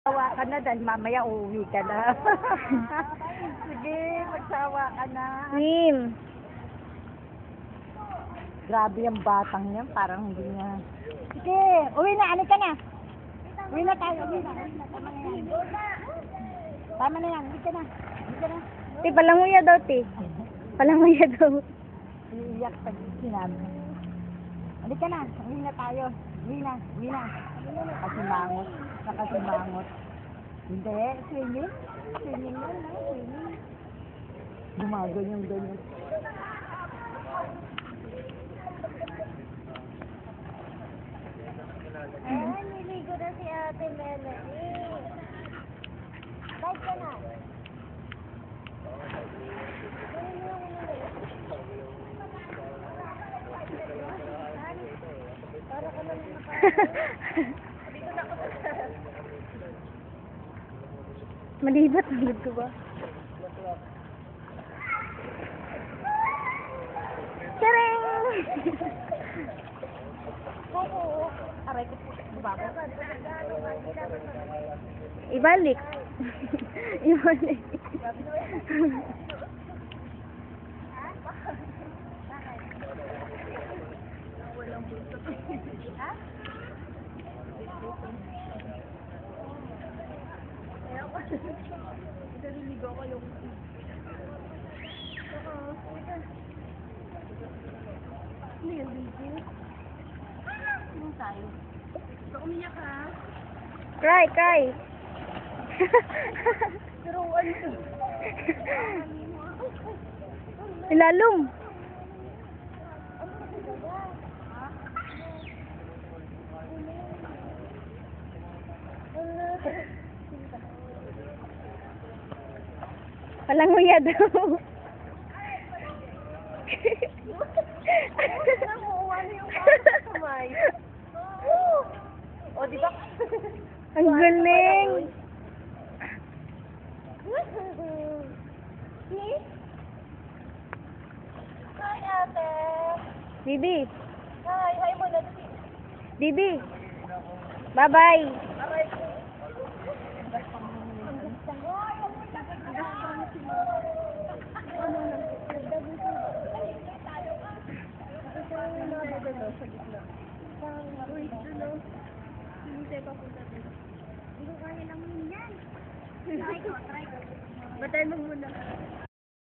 Magsawa ka na dahil mamaya uuwi ka na. Sige, magsawa ka na. Nim. Grabe yung batang yan, parang hindi niya. Sige, uwi na, ano ka na? Uwi na tayo, uwi na. Tama na yan. Tama na yan, uwi ka na. Uwi ka na. Ti, palanguya daw, ti. Palanguya daw. Iiyak pag sinabi. Uwi ka na, uwi na tayo. Uwi na, uwi na. Nakasimangot, nakasimangot. Hindi, swimming. Swimming yan, no? Swimming. Gumaganyan-ganyan. Niligo na si Ate Melanie. Bye ka na. Para ka lang Malibat ang lid ko ba? Tcharing! Oo, aray ko po. Bago. Ibalik. Ibalik. Naliligo ko yung... Ano yung video? Ano tayo? So, umiyak ka? Cry, cry. Pero ano? Ilalong. Palanguya daw. Nakuha na yung kamay. O, di ba? Ang galing. Hi, ate. Bibi. Hi, hi mo na. Bibi. Bye-bye. Aray ko. Batay mo muna.